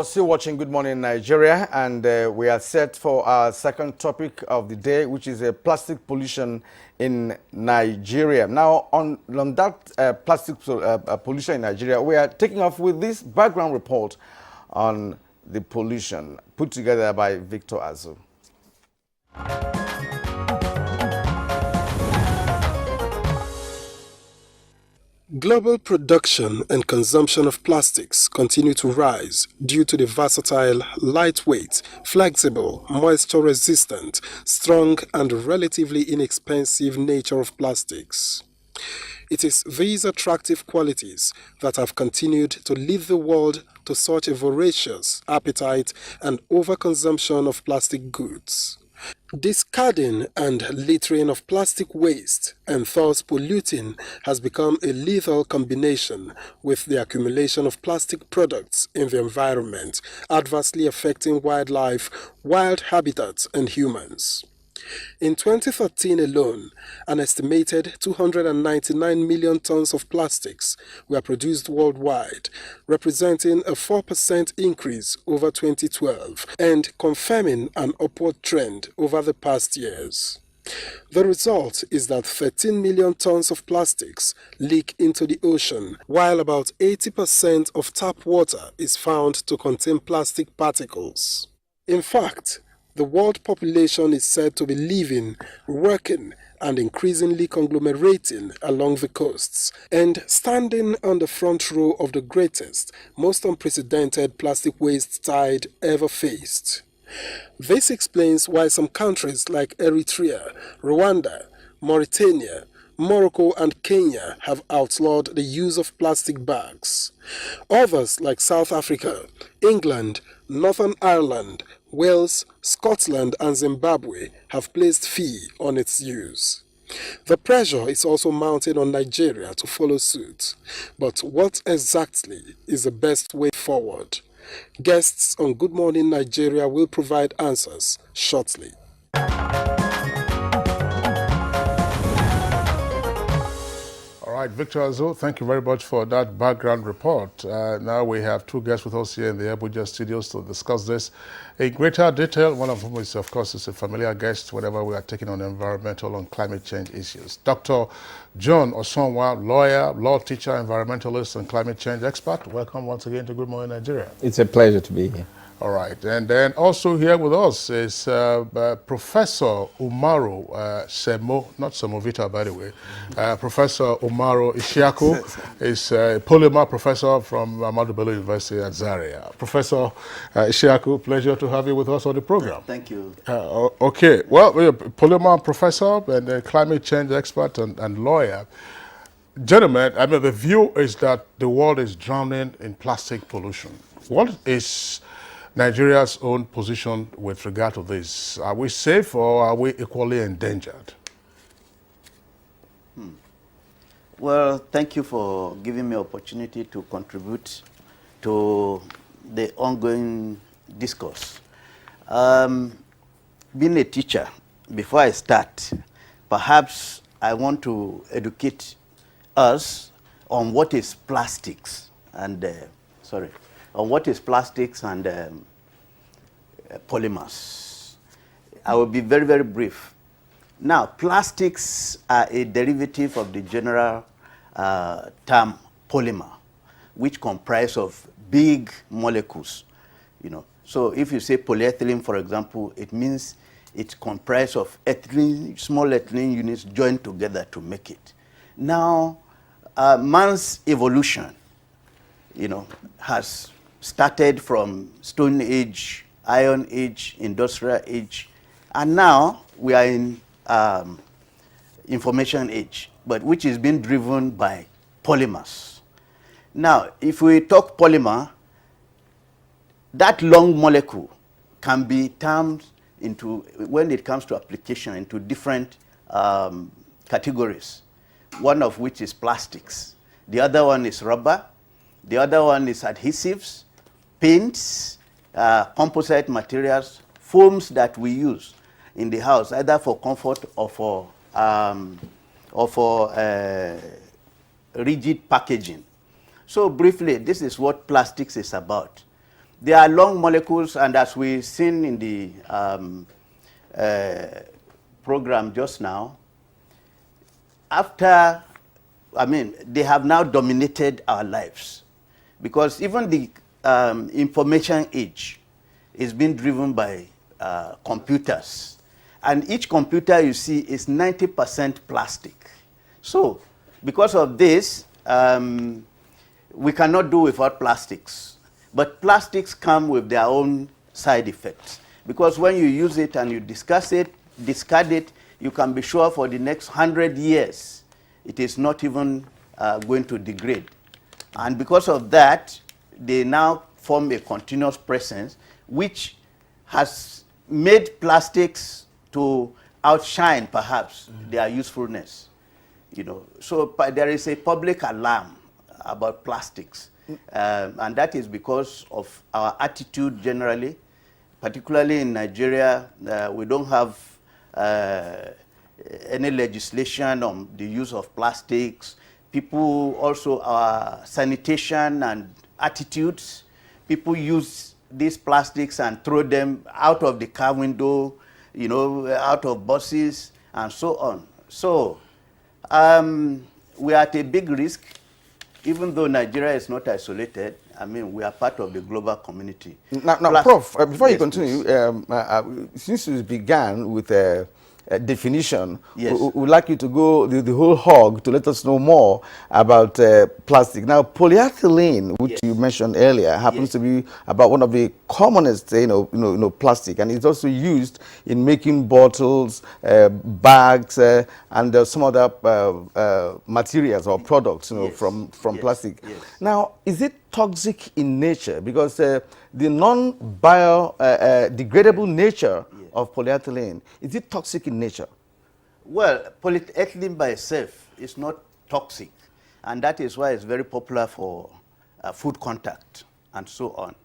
You're still watching Good Morning Nigeria, and we are set for our second topic of the day, which is plastic pollution in Nigeria. Now, on that plastic pollution in Nigeria, we are taking off with this background report on the pollution put together by Victor Azu. Global production and consumption of plastics continue to rise due to the versatile, lightweight, flexible, moisture-resistant, strong and relatively inexpensive nature of plastics. It is these attractive qualities that have continued to lead the world to such a voracious appetite and overconsumption of plastic goods. Discarding and littering of plastic waste and thus polluting has become a lethal combination with the accumulation of plastic products in the environment, adversely affecting wildlife, wild habitats and humans. In 2013 alone, an estimated 299 million tons of plastics were produced worldwide, representing a 4% increase over 2012 and confirming an upward trend over the past years. The result is that 13 million tons of plastics leak into the ocean, while about 80% of tap water is found to contain plastic particles. In fact, the world population is said to be living, working, and increasingly conglomerating along the coasts, and standing on the front row of the greatest, most unprecedented plastic waste tide ever faced. This explains why some countries like Eritrea, Rwanda, Mauritania, Morocco and Kenya have outlawed the use of plastic bags. Others like South Africa, England, Northern Ireland, Wales, Scotland and Zimbabwe have placed fee on its use. The pressure is also mounting on Nigeria to follow suit. But what exactly is the best way forward? Guests on Good Morning Nigeria will provide answers shortly. All right, Victor Azu, thank you very much for that background report. Now we have two guests with us here in the Abuja studios to discuss this in greater detail. One of whom is, of course, is a familiar guest whenever we are taking on environmental and climate change issues. Dr. John Osonwa, lawyer, law teacher, environmentalist, and climate change expert. Welcome once again to Good Morning Nigeria. It's a pleasure to be here. All right, and then also here with us is Professor Umaru Semo, not Semovita, by the way. Professor Umaru Ishiaku is a polymer professor from Ahmadu Bello University at Zaria. Professor Ishiaku, pleasure to have you with us on the program. Thank you. Okay, well, we're a polymer professor and a climate change expert and lawyer. Gentlemen, I mean, the view is that the world is drowning in plastic pollution. What is Nigeria's own position with regard to this? Are we safe or are we equally endangered? Well, thank you for giving me opportunity to contribute to the ongoing discourse. Being a teacher, before I start, perhaps I want to educate us on what is plastics and polymers. I will be very, very brief. Now, plastics are a derivative of the general term polymer, which comprise of big molecules. So if you say polyethylene, for example, it means it comprises of ethylene, small ethylene units joined together to make it. Now, man's evolution, has started from Stone Age, Iron Age, Industrial Age, and now we are in Information Age, but which is being driven by polymers. Now, if we talk polymer, that long molecule can be termed into, when it comes to application, into different categories, one of which is plastics. The other one is rubber. The other one is adhesives, paints, composite materials, foams that we use in the house, either for comfort or for rigid packaging. So briefly, this is what plastics is about. They are long molecules, and as we've seen in the program just now, they have now dominated our lives, because even the information age is being driven by computers. And each computer you see is 90% plastic. So, because of this, we cannot do without plastics. But plastics come with their own side effects. Because when you use it and you discard it, you can be sure for the next 100 years, it is not even going to degrade. And because of that, they now form a continuous presence, which has made plastics to outshine, perhaps, their usefulness. You know, so there is a public alarm about plastics, and that is because of our attitude generally, particularly in Nigeria. We don't have any legislation on the use of plastics. People also, our sanitation and attitudes, people use these plastics and throw them out of the car window, you know, out of buses and so on. So we are at a big risk, even though Nigeria is not isolated. I mean, we are part of the global community. Now Prof, before you Yes, continue, since you began with a definition, Yes. we'd like you to go the whole hog to let us know more about plastic. Now, polyethylene, which Yes. you mentioned earlier, happens Yes. to be about one of the commonest, plastic, and it's also used in making bottles, bags, and some other materials or products, Yes. from Yes. plastic. Yes. Now, is it toxic in nature? Because the non-biodegradable nature of polyethylene, is it toxic in nature? Well, polyethylene by itself is not toxic, and that is why it's very popular for food contact and so on.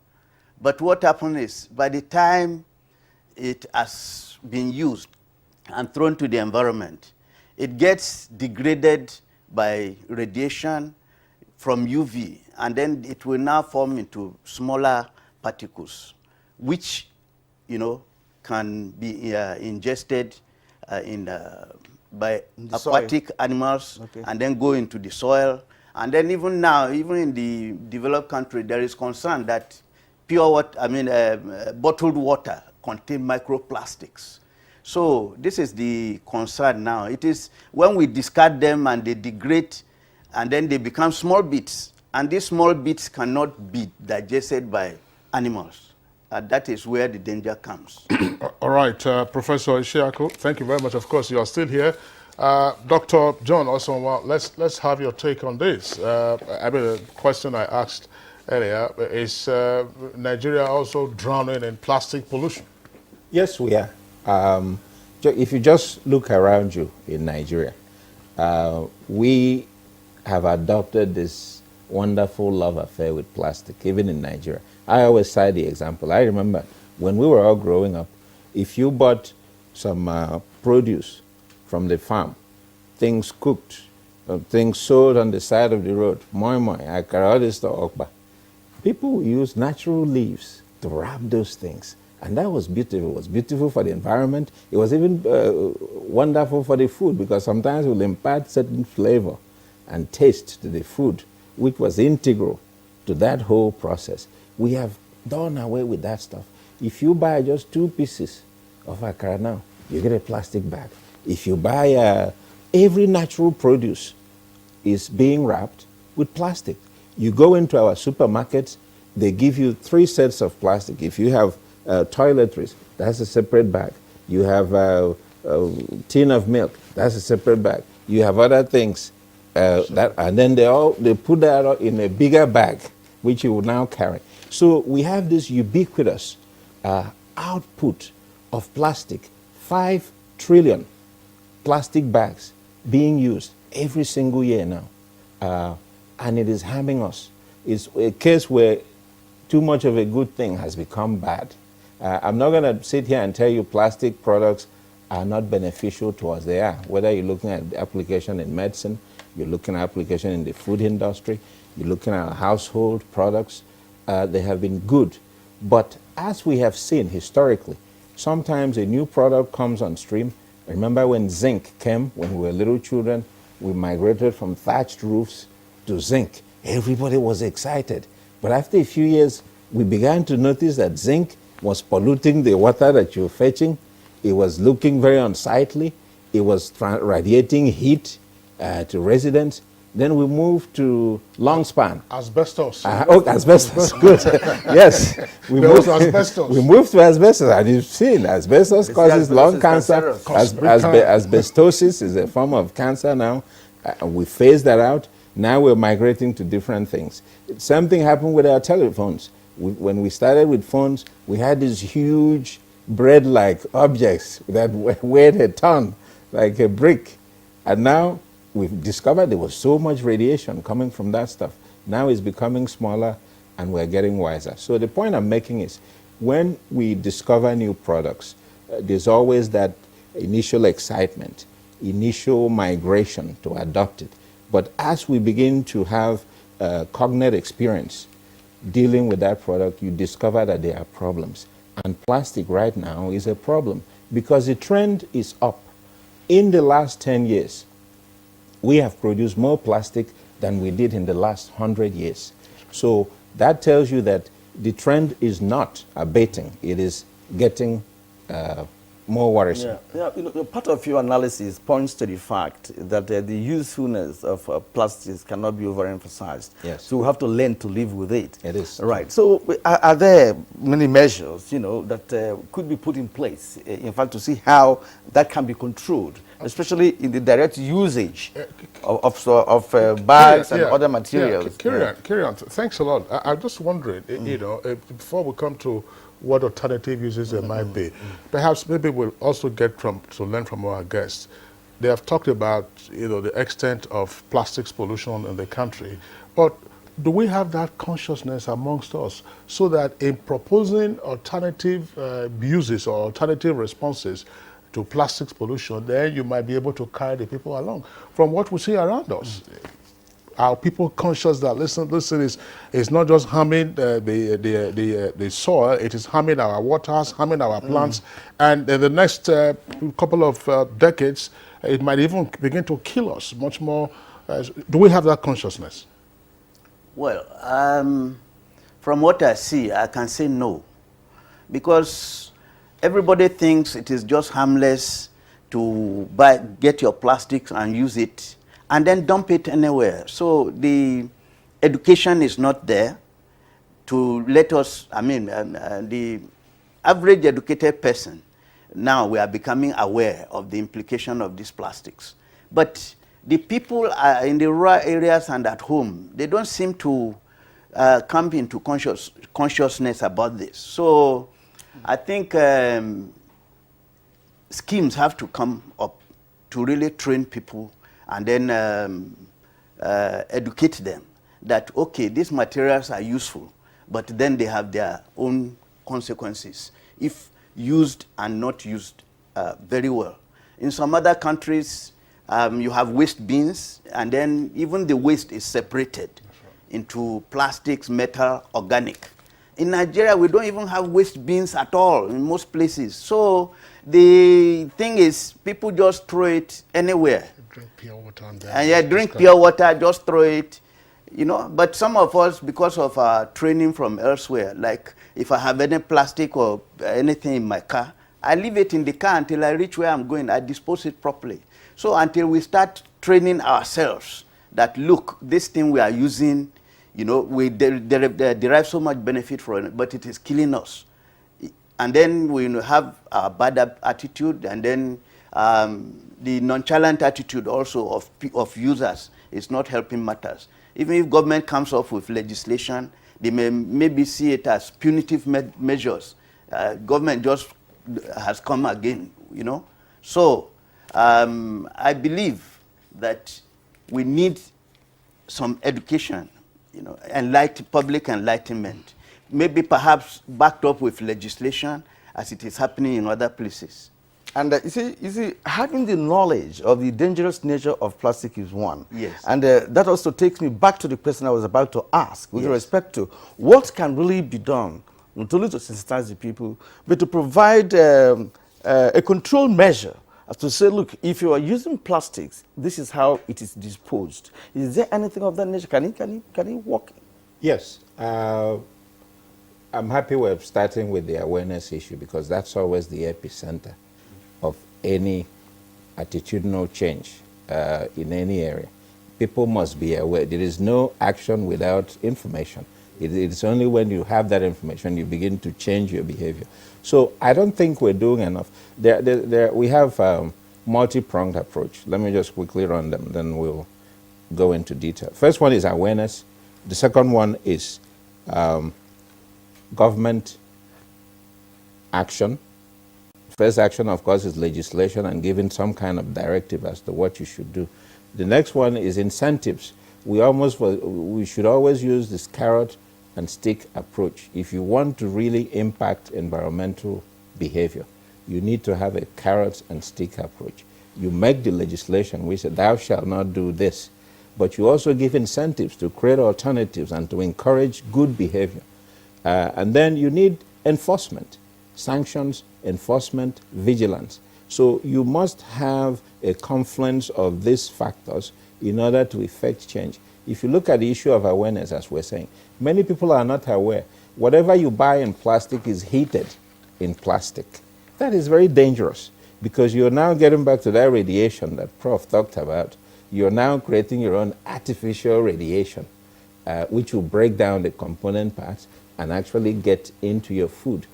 But what happens is, by the time it has been used and thrown to the environment, it gets degraded by radiation from UV, and then it will now form into smaller particles, which, can be ingested by aquatic animals, Okay. and then go into the soil. And then even now, even in the developed country, there is concern that pure water, bottled water contain microplastics. So this is the concern now. It is when we discard them and they degrade, and then they become small bits, and these small bits cannot be digested by animals. That is where the danger comes. All right, Professor Ishiaku, thank you very much. Of course, you are still here. Dr. John Osonwa, let's have your take on this. The question I asked earlier, is Nigeria also drowning in plastic pollution? Yes, we are. If you just look around you in Nigeria, we have adopted this wonderful love affair with plastic, even in Nigeria. I always cite the example. I remember when we were all growing up, if you bought some produce from the farm, things cooked, things sold on the side of the road, moi, akara, all this stuff, okpa, people will use natural leaves to wrap those things. And that was beautiful. It was beautiful for the environment. It was even wonderful for the food, because sometimes it will impart certain flavor and taste to the food, which was integral to that whole process. We have done away with that stuff. If you buy just 2 pieces of akara now, you get a plastic bag. If you buy every natural produce is being wrapped with plastic. You go into our supermarkets, they give you 3 sets of plastic. If you have toiletries, that's a separate bag. You have a tin of milk, that's a separate bag. You have other things, and then they put that in a bigger bag, which you will now carry. So we have this ubiquitous output of plastic, 5 trillion plastic bags being used every single year now, and it is harming us. It's a case where too much of a good thing has become bad. I'm not going to sit here and tell you plastic products are not beneficial to us. They are. Whether you're looking at the application in medicine, you're looking at application in the food industry, you're looking at household products, they have been good. But as we have seen historically, sometimes a new product comes on stream. Remember when zinc came, when we were little children, we migrated from thatched roofs to zinc. Everybody was excited. But after a few years, we began to notice that zinc was polluting the water that you were fetching. It was looking very unsightly. It was radiating heat to residents. Then we moved to Longspan. Asbestos. Oh, asbestos, good. Yes. We There moved, was asbestos. we moved to asbestos, and you've seen asbestos causes lung cancer. Asbestosis is a form of cancer now. We phased that out. Now we're migrating to different things. Same thing happened with our telephones. When we started with phones, we had these huge bread-like objects that weighed a ton, like a brick. And now we've discovered there was so much radiation coming from that stuff. Now it's becoming smaller and we're getting wiser. So the point I'm making is when we discover new products, there's always that initial excitement, initial migration to adopt it. But as we begin to have cognate experience dealing with that product, you discover that there are problems. And plastic right now is a problem because the trend is up. In the last 10 years, we have produced more plastic than we did in the last 100 years. So that tells you that the trend is not abating. It is getting more worrisome. Yeah. You know, part of your analysis points to the fact that the usefulness of plastics cannot be overemphasized. Yes. So we have to learn to live with it. It is. Right. So are there many measures, you know, that could be put in place, in fact, to see how that can be controlled, especially in the direct usage of bags and other materials? Carry on. Thanks a lot. I'm just wondering, you know, before we come to what alternative uses there might be, perhaps maybe we'll also get to learn from our guests. They have talked about, you know, the extent of plastics pollution in the country, but do we have that consciousness amongst us so that in proposing alternative uses or alternative responses to plastics pollution, then you might be able to carry the people along? From what we see around us, are people conscious that listen is not just harming the soil, it is harming our waters, harming our plants, and in the next couple of decades, it might even begin to kill us much more. Do we have that consciousness? Well, from what I see, I can say no, because everybody thinks it is just harmless to get your plastics and use it and then dump it anywhere. So the education is not there to let us, the average educated person, now we are becoming aware of the implication of these plastics. But the people in the rural areas and at home, they don't seem to come into consciousness about this. So I think schemes have to come up to really train people and then educate them that, okay, these materials are useful, but then they have their own consequences if used and not used very well. In some other countries, you have waste bins, and then even the waste is separated into plastics, metal, organic. In Nigeria, we don't even have waste bins at all in most places. So the thing is, people just throw it anywhere. Drink pure water and drink pure water, just throw it, you know. But some of us, because of our training from elsewhere, like if I have any plastic or anything in my car, I leave it in the car until I reach where I'm going. I dispose it properly. So until we start training ourselves that, look, this thing we are using, you know, we derive so much benefit from it, but it is killing us. And then we have a bad attitude, and then the nonchalant attitude also of users is not helping matters. Even if government comes up with legislation, they may maybe see it as punitive measures. Government just has come again, you know. So I believe that we need some education, you know, public enlightenment, maybe perhaps backed up with legislation as it is happening in other places. And you see, having the knowledge of the dangerous nature of plastic is one. Yes. And that also takes me back to the question I was about to ask with Yes. respect to what can really be done not only to sensitize the people, but to provide a control measure as to say, look, if you are using plastics, this is how it is disposed. Is there anything of that nature? Can it work? Yes. I'm happy we're starting with the awareness issue, because that's always the epicenter of any attitudinal change in any area. People must be aware. There is no action without information. It's only when you have that information you begin to change your behavior. So I don't think we're doing enough. We have a multi-pronged approach. Let me just quickly run them, then we'll go into detail. First one is awareness. The second one is government action. First action, of course, is legislation and giving some kind of directive as to what you should do. The next one is incentives. We should always use this carrot and stick approach. If you want to really impact environmental behavior, you need to have a carrot and stick approach. You make the legislation, we say, thou shalt not do this, but you also give incentives to create alternatives and to encourage good behavior. And then you need enforcement, sanctions, enforcement, vigilance. So you must have a confluence of these factors in order to effect change. If you look at the issue of awareness, as we're saying, many people are not aware. Whatever you buy in plastic is heated in plastic. That is very dangerous, because you're now getting back to that radiation that Prof talked about. You're now creating your own artificial radiation, which will break down the component parts and actually get into your food.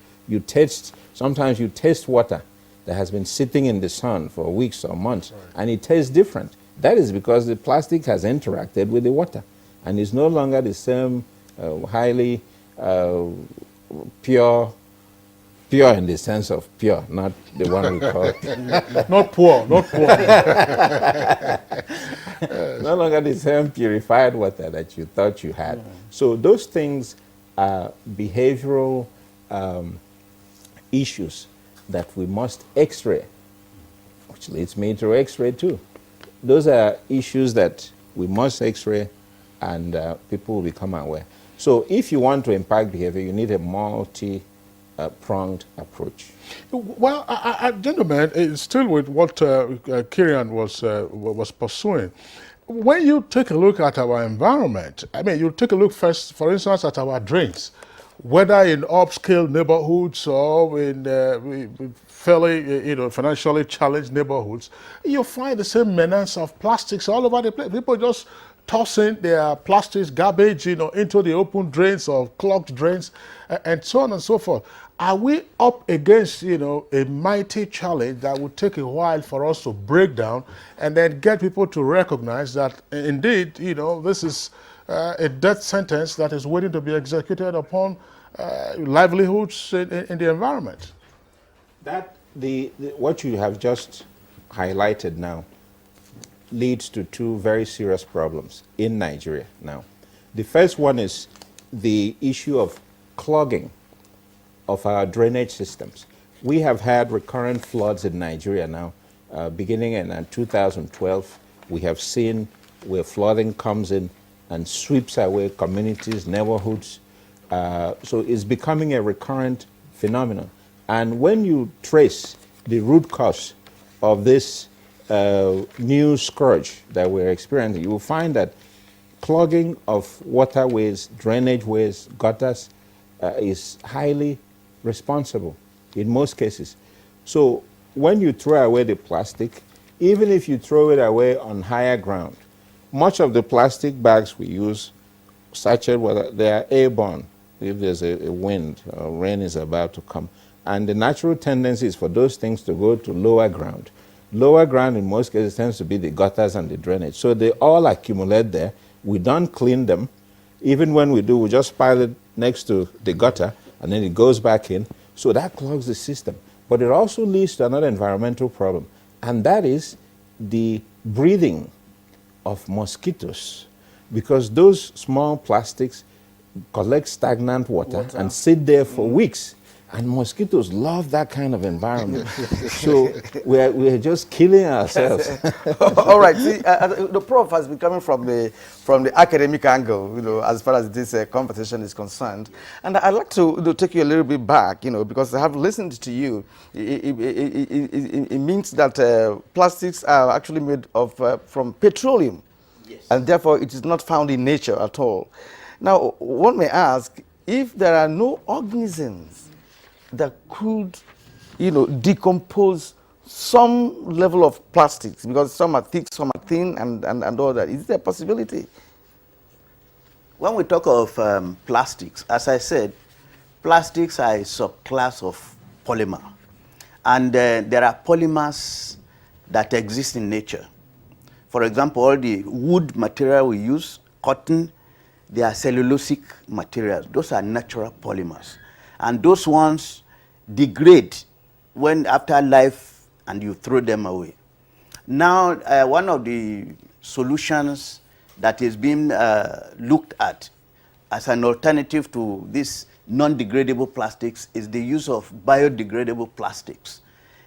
Sometimes you taste water that has been sitting in the sun for weeks or months, and it tastes different. That is because the plastic has interacted with the water and is no longer the same highly pure in the sense of pure, not the one we call Not poor, not poor. no longer the same purified water that you thought you had. So those things are behavioral issues that we must x-ray, which leads me to x-ray too. Those are issues that we must x-ray, and people will become aware. So if you want to impact behavior, you need a multi-pronged approach. Well, gentlemen, it's still with what Kirian was pursuing. When you take a look at our environment, I mean, you take a look first, for instance, at our drains, whether in upscale neighborhoods or in fairly, financially challenged neighborhoods, you find the same menace of plastics all over the place. People just tossing their plastics, garbage, into the open drains or clogged drains, and so on and so forth. Are we up against, a mighty challenge that will take a while for us to break down and then get people to recognize that indeed, this is a death sentence that is waiting to be executed upon livelihoods in the environment? What you have just highlighted now leads to two very serious problems in Nigeria now. The first one is the issue of clogging of our drainage systems. We have had recurrent floods in Nigeria now. Beginning in 2012, we have seen where flooding comes in and sweeps away communities, neighborhoods. So it's becoming a recurrent phenomenon. And when you trace the root cause of this new scourge that we're experiencing, you will find that clogging of waterways, drainage ways, gutters is highly responsible in most cases. So when you throw away the plastic, even if you throw it away on higher ground, much of the plastic bags we use, sachet water, they are airborne if there's a wind or rain is about to come. And the natural tendency is for those things to go to lower ground. Lower ground in most cases tends to be the gutters and the drainage. So they all accumulate there. We don't clean them. Even when we do, we just pile it next to the gutter and then it goes back in. So that clogs the system. But it also leads to another environmental problem, and that is the breathing of mosquitoes, because those small plastics collect stagnant water and sit there for weeks. And mosquitoes love that kind of environment. So we're just killing ourselves. All right. See, the prof has been coming from the academic angle, as far as this conversation is concerned. And I'd like to take you a little bit back, because I have listened to you. It means that plastics are actually made of from petroleum, Yes. and therefore it is not found in nature at all. Now, one may ask if there are no organisms that could, decompose some level of plastics, because some are thick, some are thin, and all that. Is there a possibility? When we talk of plastics, as I said, plastics are a subclass of polymer. And there are polymers that exist in nature. For example, all the wood material we use, cotton, they are cellulosic materials. Those are natural polymers. And those ones degrade when after life and you throw them away. Now, one of the solutions that is being looked at as an alternative to these non-degradable plastics is the use of biodegradable plastics.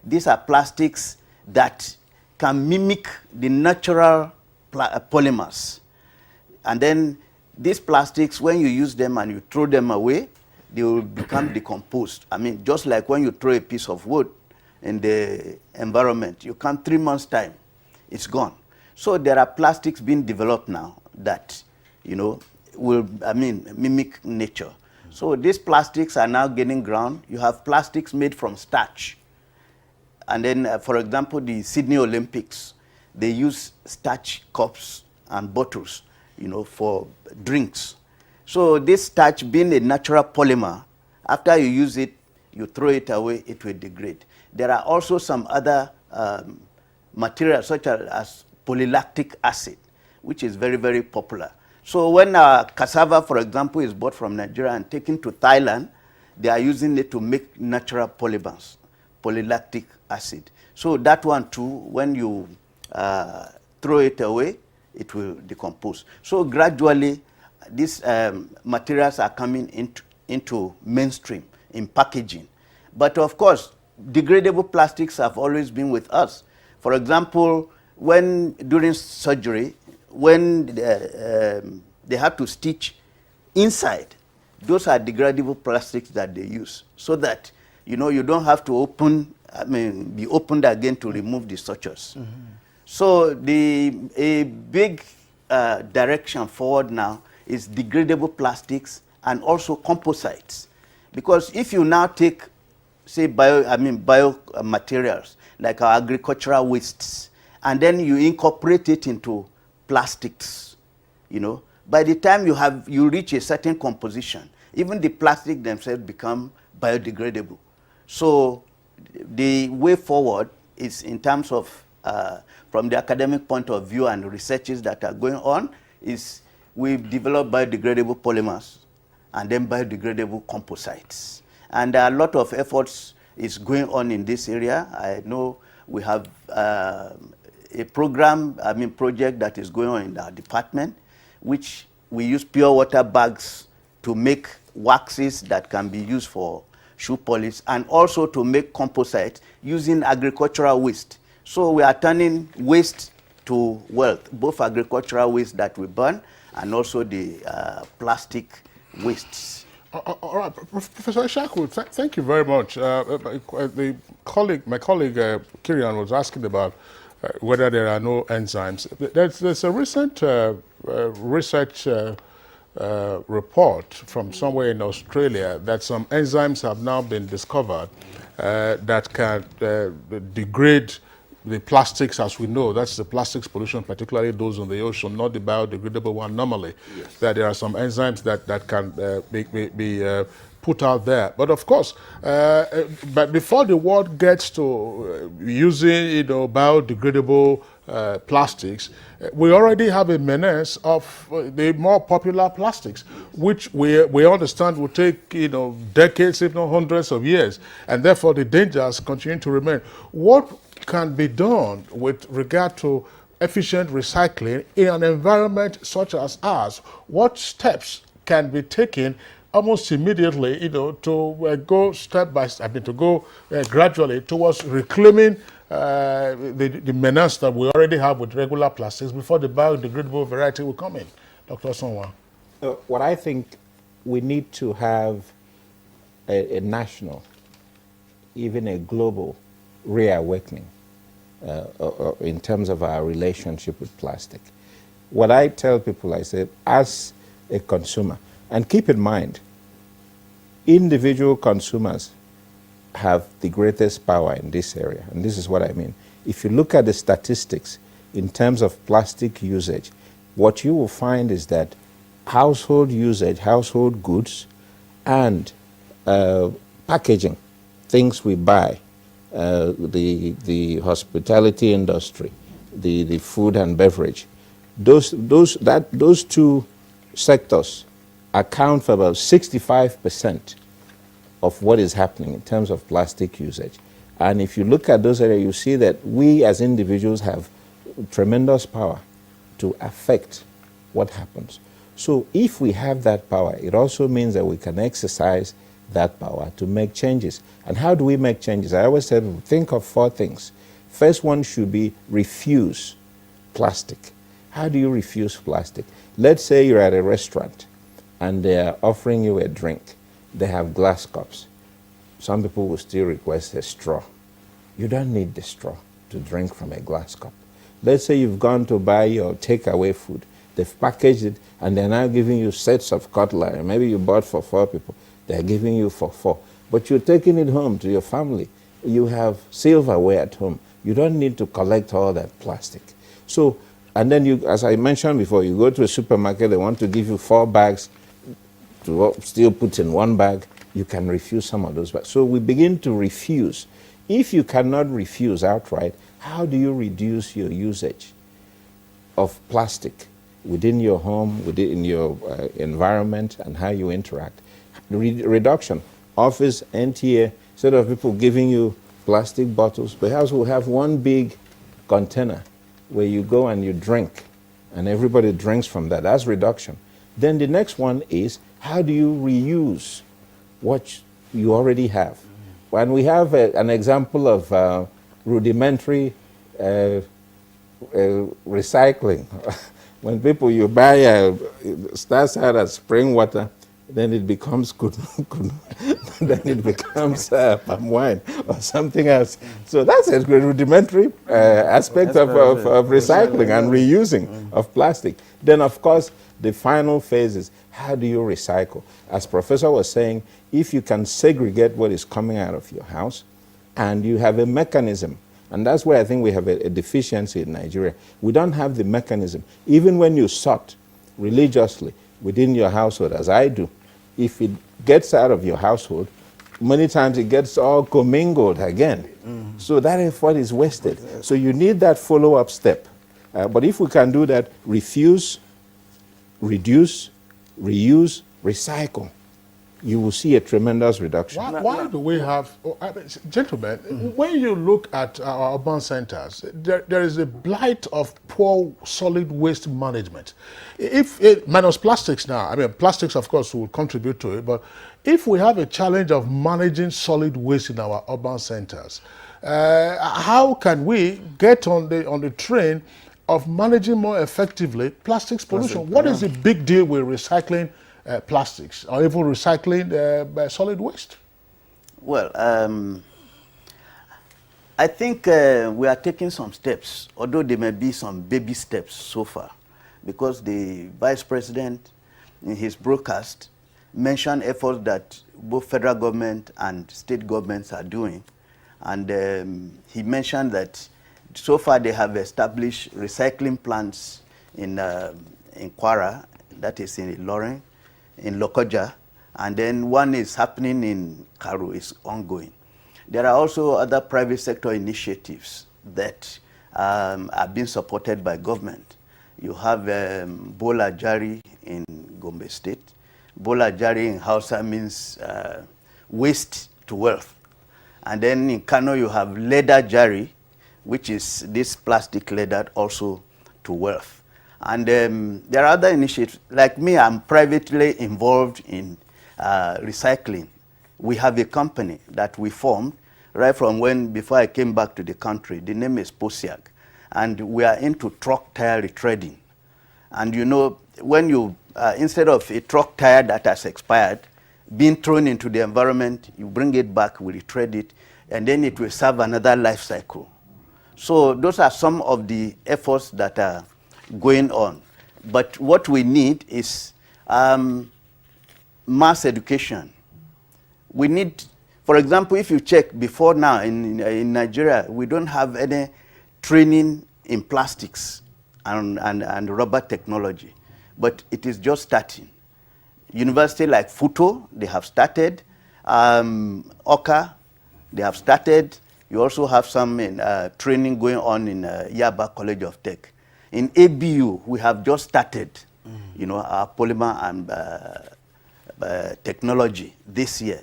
These are plastics that can mimic the natural polymers. And then these plastics, when you use them and you throw them away, they will become decomposed. I mean, just like when you throw a piece of wood in the environment, you come 3 months' time, it's gone. So there are plastics being developed now that, will, mimic nature. So these plastics are now gaining ground. You have plastics made from starch. And then, for example, the Sydney Olympics, they use starch cups and bottles, for drinks. So this starch, being a natural polymer, after you use it, you throw it away, it will degrade. There are also some other materials, such as polylactic acid, which is very, very popular. So when cassava, for example, is bought from Nigeria and taken to Thailand, they are using it to make natural polymers, polylactic acid. So that one too, when you throw it away, it will decompose. So gradually, these materials are coming into mainstream in packaging. But of course, degradable plastics have always been with us. For example, when during surgery, when they have to stitch inside, those are degradable plastics that they use, so that you don't have to be opened again to remove the sutures. Mm-hmm. So a big direction forward now is degradable plastics and also composites. Because if you now take, say, biomaterials, like our agricultural wastes, and then you incorporate it into plastics, by the time you reach a certain composition, even the plastic themselves become biodegradable. So the way forward is, in terms of, from the academic point of view and researches that are going on, is we've developed biodegradable polymers and then biodegradable composites. And a lot of efforts is going on in this area. I know we have a project that is going on in our department, which we use pure water bags to make waxes that can be used for shoe polish, and also to make composites using agricultural waste. So we are turning waste to wealth, both agricultural waste that we burn and also the plastic wastes. All right, Professor Ishaku, thank you very much. My colleague Kirian was asking about whether there are no enzymes. There's a recent research report from somewhere in Australia that some enzymes have now been discovered that can degrade the plastics as we know. That's the plastics pollution, particularly those in the ocean, not the biodegradable one normally. Yes. That there are some enzymes that can be put out there. But of course, but before the world gets to using biodegradable plastics, we already have a menace of the more popular plastics, which we understand will take decades, if not hundreds of years, and therefore the dangers continue to remain. What can be done with regard to efficient recycling in an environment such as ours? What steps can be taken almost immediately, to go step by step, to go gradually towards reclaiming the menace that we already have with regular plastics before the biodegradable variety will come in? Dr. Osonwa. What I think we need to have a national, even a global reawakening in terms of our relationship with plastic. What I tell people, I say, as a consumer, and keep in mind, individual consumers have the greatest power in this area, and this is what I mean. If you look at the statistics in terms of plastic usage, what you will find is that household usage, household goods, and packaging, things we buy, the hospitality industry, the food and beverage, those two sectors account for about 65% of what is happening in terms of plastic usage. And if you look at those areas, you see that we as individuals have tremendous power to affect what happens. So if we have that power, it also means that we can exercise that power to make changes. And how do we make changes? I always said, think of 4 things. First one should be refuse plastic. How do you refuse plastic? Let's say you're at a restaurant and they're offering you a drink. They have glass cups. Some people will still request a straw. You don't need the straw to drink from a glass cup. Let's say you've gone to buy your takeaway food. They've packaged it and they're now giving you sets of cutlery. Maybe you bought for 4 people. They're giving you for 4. But you're taking it home to your family. You have silverware at home. You don't need to collect all that plastic. So, and then you, as I mentioned before, you go to a supermarket, they want to give you 4 bags to still put in 1 bag. You can refuse some of those bags. So we begin to refuse. If you cannot refuse outright, how do you reduce your usage of plastic within your home, within your environment, and how you interact? Reduction. Office, NTA, instead of people giving you plastic bottles, perhaps we'll have 1 big container where you go and you drink, and everybody drinks from that. That's reduction. Then the next one is, how do you reuse what you already have? When we have an example of rudimentary recycling, when people, you buy, starts out as spring water, then it becomes then it becomes palm wine or something else. So that's a rudimentary aspect of recycling and reusing of plastic. Then, of course, the final phase is, how do you recycle? As Professor was saying, if you can segregate what is coming out of your house and you have a mechanism, and that's where I think we have a deficiency in Nigeria. We don't have the mechanism. Even when you sort religiously within your household, as I do, if it gets out of your household, many times it gets all commingled again. So that effort is wasted. So you need that follow-up step. But if we can do that, refuse, reduce, reuse, recycle, you will see a tremendous reduction. Why do we have, gentlemen, when you look at our urban centers, there is a blight of poor solid waste management. Minus plastics now, plastics of course will contribute to it, but if we have a challenge of managing solid waste in our urban centers, how can we get on the train of managing more effectively plastics pollution? What is the big deal with recycling plastics, or even recycling solid waste? Well, I think we are taking some steps, although there may be some baby steps so far, because the Vice President in his broadcast mentioned efforts that both federal government and state governments are doing. And he mentioned that so far they have established recycling plants in Kwara, that is in Ilorin, in Lokoja, and then one is happening in Karu, is ongoing. There are also other private sector initiatives that are being supported by government. You have Bola Jari in Gombe State. Bola Jari in Hausa means waste to wealth. And then in Kano you have Leather Jari, which is this plastic leather also to wealth. And there are other initiatives. Like me, I'm privately involved in recycling. We have a company that we formed right from before I came back to the country. The name is Posiag. And we are into truck tire retreading. And you know, when you, instead of a truck tire that has expired, being thrown into the environment, you bring it back, we retread it, and then it will serve another life cycle. So those are some of the efforts that are going on. But what we need is mass education. We need, for example, if you check before now in Nigeria, we don't have any training in plastics and rubber technology, but it is just starting. University like Futo, they have started. Oka, they have started. You also have some training going on in Yaba College of Tech. In ABU, we have just started, you know, our polymer and technology this year.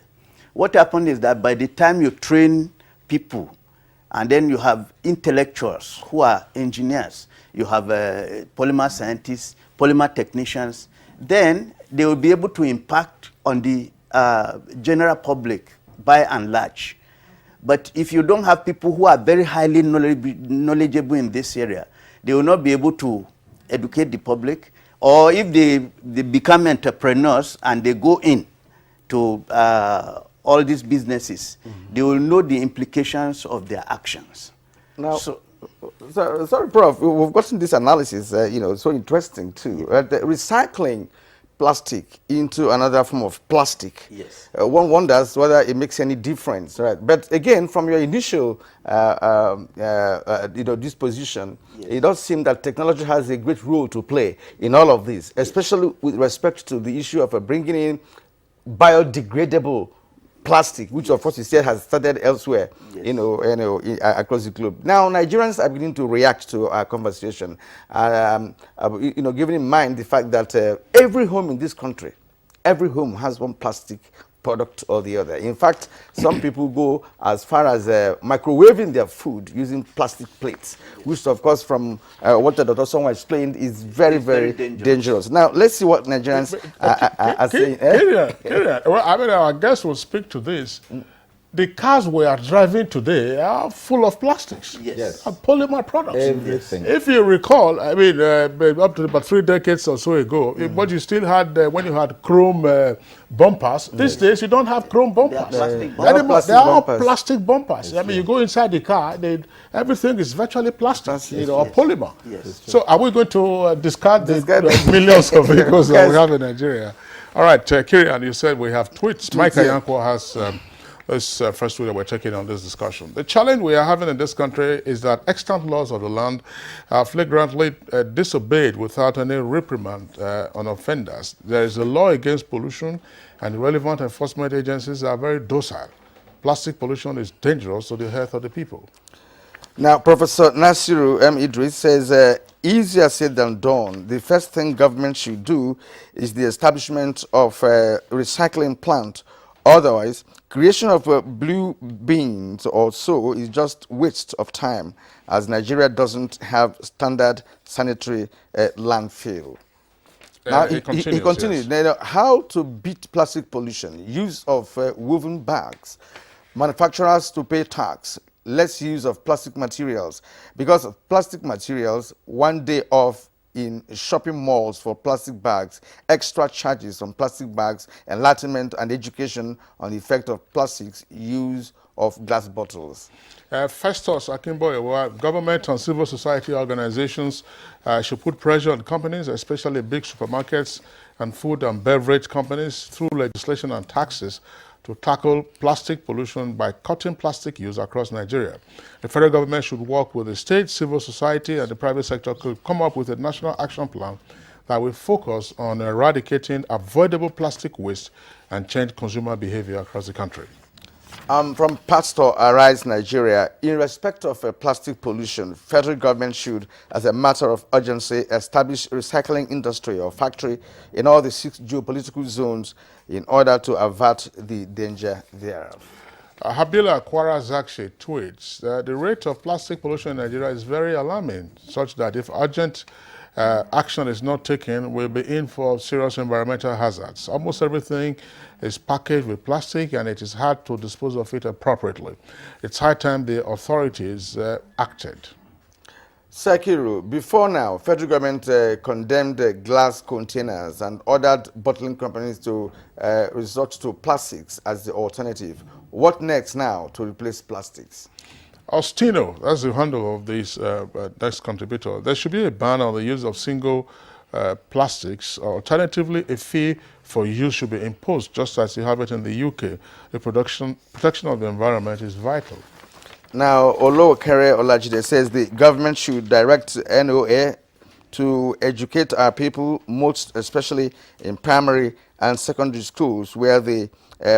What happened is that by the time you train people, and then you have intellectuals who are engineers, you have polymer scientists, polymer technicians, then they will be able to impact on the general public by and large. But if you don't have people who are very highly knowledgeable in this area, they will not be able to educate the public. Or if they become entrepreneurs and they go in to all these businesses, they will know the implications of their actions. Now, sorry, Prof, we've gotten this analysis, you know, so interesting too. The recycling plastic into another form of plastic. Yes. One wonders whether it makes any difference, right? But again, from your initial, you know, disposition, yes, it does seem that technology has a great role to play in all of this, especially with respect to the issue of bringing in biodegradable plastic, which of course you said has started elsewhere, yes, you know, across the globe. Now Nigerians are beginning to react to our conversation, you know, given in mind the fact that every home in this country, every home has one plastic product or the other. In fact, some people go as far as microwaving their food using plastic plates, which of course from what Dr. Osonwa explained is very, very dangerous. Now, let's see what Nigerians are saying. Well, I mean, our guests will speak to this. The cars we are driving today are full of plastics. Yes. And polymer products. Everything. If you recall, I mean, up to about 3 decades or so ago, but you still had, when you had chrome bumpers, these days you don't have chrome bumpers. They are all plastic bumpers. I mean, you go inside the car, everything is virtually plastic, you know, or polymer. Yes. So are we going to discard the millions of vehicles that we have in Nigeria? All right, Kirian, you said we have tweets. Mike Ayanko has this first tweet that we're taking on this discussion. The challenge we are having in this country is that extant laws of the land are flagrantly disobeyed without any reprimand on offenders. There is a law against pollution, and the relevant enforcement agencies are very docile. Plastic pollution is dangerous to the health of the people. Now, Professor Nasiru M. Idris says, easier said than done. The first thing government should do is the establishment of a recycling plant. Otherwise, creation of blue bins or so is just waste of time, as Nigeria doesn't have standard sanitary landfill. Now, he continues. Yes. Now, how to beat plastic pollution? Use of woven bags. Manufacturers to pay tax. Less use of plastic materials. Because of plastic materials, 1 day off in shopping malls for plastic bags, extra charges on plastic bags, enlightenment and education on the effect of plastics, use of glass bottles. Festus Akimboye, government and civil society organizations should put pressure on companies, especially big supermarkets and food and beverage companies, through legislation and taxes to tackle plastic pollution by cutting plastic use across Nigeria. The federal government should work with the state, civil society, and the private sector to come up with a national action plan that will focus on eradicating avoidable plastic waste and change consumer behavior across the country. From Pastor Arise Nigeria, in respect of plastic pollution, federal government should, as a matter of urgency, establish a recycling industry or factory in all the 6 geopolitical zones in order to avert the danger thereof. Habila Kwara Zakshi tweets, the rate of plastic pollution in Nigeria is very alarming, such that if urgent action is not taken, we'll be in for serious environmental hazards. Almost everything is packaged with plastic and it is hard to dispose of it appropriately. It's high time the authorities acted. Sakiru, before now, federal government condemned glass containers and ordered bottling companies to resort to plastics as the alternative. What next now to replace plastics? Ostino, that's the handle of this next contributor. There should be a ban on the use of single plastics. Alternatively, a fee for use should be imposed, just as you have it in the UK. The protection of the environment is vital. Now, Olokere Olajide says the government should direct NOA to educate our people, most especially in primary and secondary schools, where the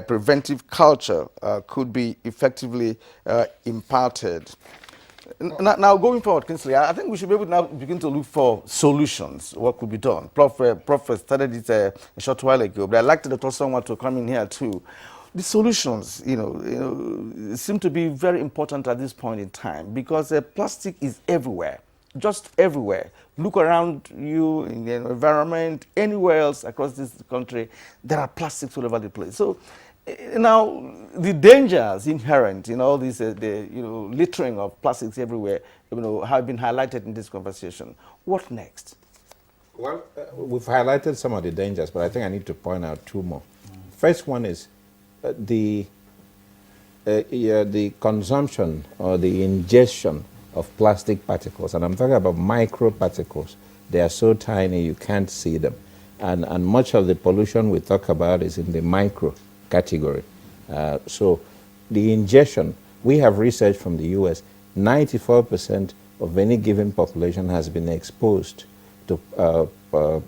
preventive culture could be effectively imparted. Now, going forward, Kinsley, I think we should be able to now begin to look for solutions, what could be done. Prof started it a short while ago, but I'd like Dr. Osonwa to come in here too. The solutions, seem to be very important at this point in time because plastic is everywhere, just everywhere. Look around you in the environment, anywhere else across this country, there are plastics all over the place. So now the dangers inherent in all this, littering of plastics everywhere, have been highlighted in this conversation. What next? Well, we've highlighted some of the dangers, but I think I need to point out two more. First one is the consumption or the ingestion of plastic particles, and I'm talking about microparticles. They are so tiny you can't see them, and much of the pollution we talk about is in the micro category. So the ingestion, we have research from the US, 94% of any given population has been exposed to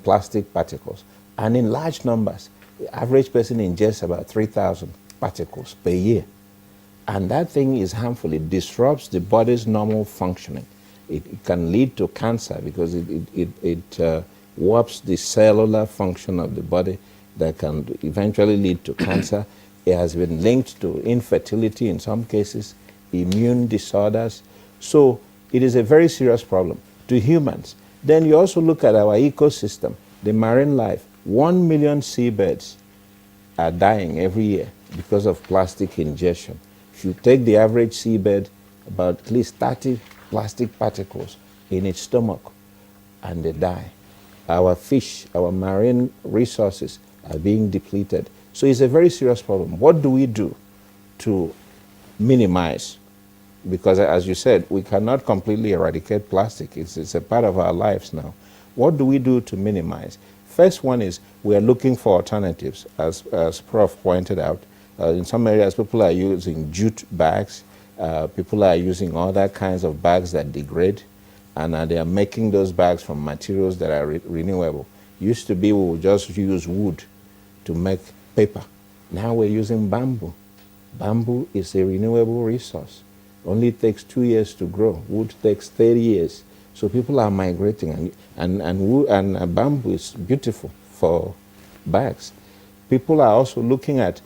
plastic particles, and in large numbers. The average person ingests about 3,000 particles per year. And that thing is harmful. It disrupts the body's normal functioning. It can lead to cancer because it warps the cellular function of the body that can eventually lead to cancer. It has been linked to infertility in some cases, immune disorders. So it is a very serious problem to humans. Then you also look at our ecosystem, the marine life. 1 million seabirds are dying every year because of plastic ingestion. If you take the average seabird, about at least 30 plastic particles in its stomach, and they die. Our fish, our marine resources are being depleted. So it's a very serious problem. What do we do to minimize? Because as you said, we cannot completely eradicate plastic. It's a part of our lives now. What do we do to minimize? First one is we are looking for alternatives, as Prof pointed out. In some areas, people are using jute bags. People are using other kinds of bags that degrade, and they are making those bags from materials that are renewable. Used to be we would just use wood to make paper. Now we're using bamboo. Bamboo is a renewable resource. Only takes 2 years to grow. Wood takes 30 years. So people are migrating, and bamboo is beautiful for bags. People are also looking at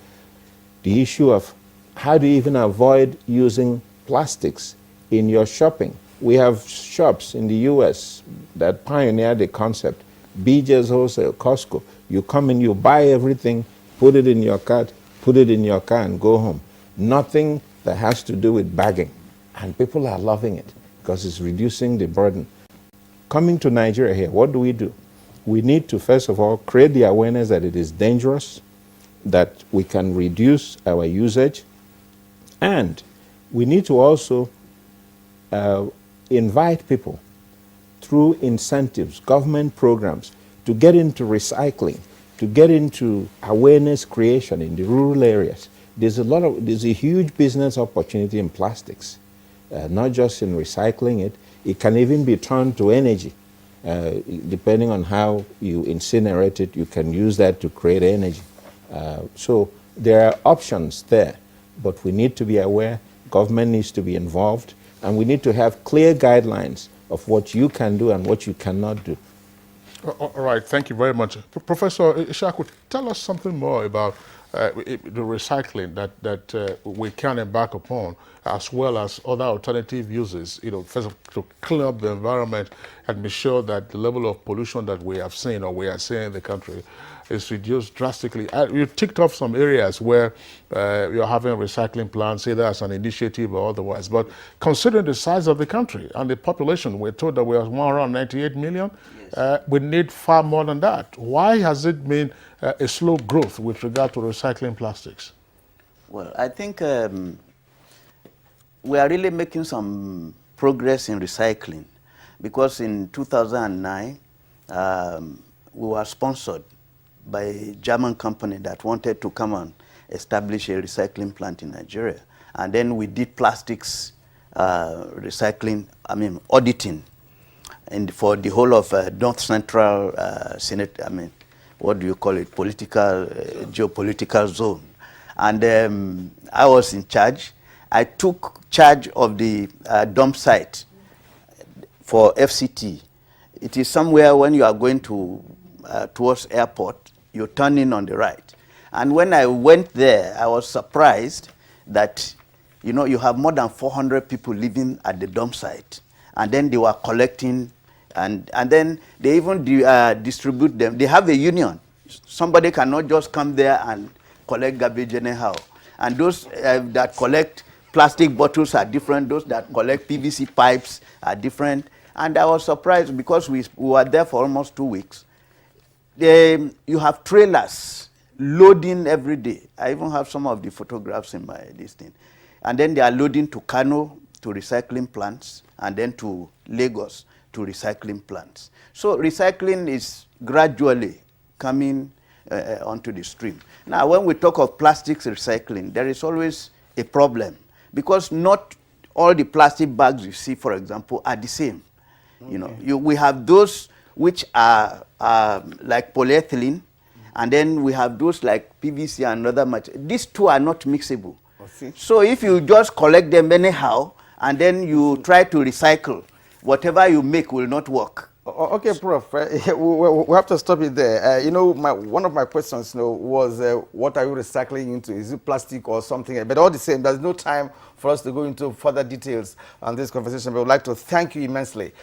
the issue of how do you even avoid using plastics in your shopping. We have shops in the US that pioneered the concept. BJ's Wholesale, Costco. You come in, you buy everything, put it in your cart, put it in your car and go home. Nothing that has to do with bagging. And people are loving it because it's reducing the burden. Coming to Nigeria here, what do? We need to, first of all, create the awareness that it is dangerous, that we can reduce our usage, and we need to also invite people through incentives, government programs, to get into recycling, to get into awareness creation in the rural areas. There's a huge business opportunity in plastics. Not just in recycling it, it can even be turned to energy. Depending on how you incinerate it, you can use that to create energy. So there are options there, but we need to be aware, government needs to be involved, and we need to have clear guidelines of what you can do and what you cannot do. All right, thank you very much. Professor Ishaku, tell us something more about the recycling that we can embark upon as well as other alternative uses, first of to clean up the environment and be sure that the level of pollution that we have seen or we are seeing in the country is reduced drastically. You ticked off some areas where you're having recycling plants, either as an initiative or otherwise. But considering the size of the country and the population, we're told that we are more around 98 million. Yes. We need far more than that. Why has it been a slow growth with regard to recycling plastics? Well, I think we are really making some progress in recycling, because in 2009, we were sponsored by a German company that wanted to come and establish a recycling plant in Nigeria. And then we did plastics recycling, auditing, and for the whole of North Central Senate, what do you call it, political, geopolitical zone. And I was in charge. I took charge of the dump site for FCT. It is somewhere when you are going to towards airport, you turn in on the right. And when I went there, I was surprised that, you have more than 400 people living at the dump site. And then they were collecting, and then they even distribute them. They have a union. Somebody cannot just come there and collect garbage anyhow. And those that collect plastic bottles are different. Those that collect PVC pipes are different. And I was surprised because we were there for almost 2 weeks. You have trailers loading every day. I even have some of the photographs in my listing. And then they are loading to Kano, to recycling plants, and then to Lagos, to recycling plants. So recycling is gradually coming onto the stream. Now, when we talk of plastics recycling, there is always a problem, because not all the plastic bags you see, for example, are the same. Okay. We have those which are like polyethylene, and then we have those like PVC and other materials. These two are not mixable. So if you just collect them anyhow, and then you try to recycle, whatever you make will not work. Okay, Prof. We have to stop it there. One of my questions was, what are you recycling into? Is it plastic or something? But all the same, there's no time for us to go into further details on this conversation. But I would like to thank you immensely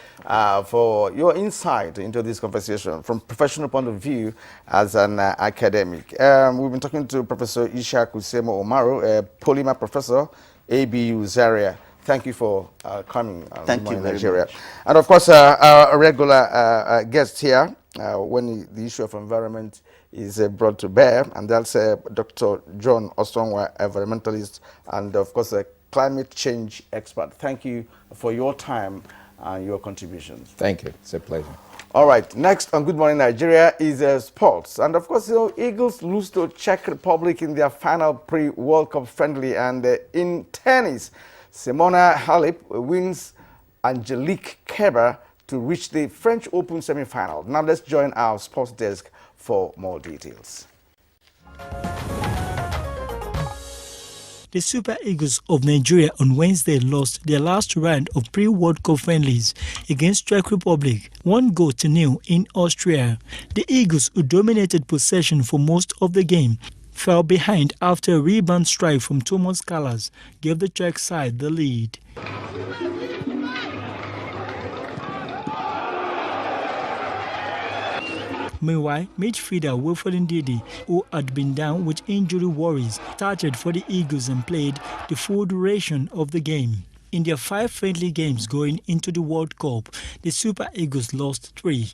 for your insight into this conversation from professional point of view as an academic. We've been talking to Professor Ishaq Usemo Omaru, a polymer professor, ABU Zaria. Thank you for coming. Thank you very much. And of course, our regular guest here, when the issue of environment is brought to bear, and that's Dr. John Osonwa, environmentalist, and of course, a climate change expert. Thank you for your time and your contributions. Thank you. It's a pleasure. All right, next on Good Morning Nigeria is sports. And of course, Eagles lose to Czech Republic in their final pre-World Cup friendly. And in tennis, Simona Halep wins Angelique Kerber to reach the French Open semi-final. Now let's join our sports desk for more details. The Super Eagles of Nigeria on Wednesday lost their last round of pre-World Cup friendlies against Czech Republic, 1-0 in Austria. The Eagles, who dominated possession for most of the game, fell behind after a rebound strike from Thomas Callas gave the Czech side the lead. Meanwhile, midfielder Wilfred Ndidi, who had been down with injury worries, started for the Eagles and played the full duration of the game. In their 5 friendly games going into the World Cup, the Super Eagles lost 3,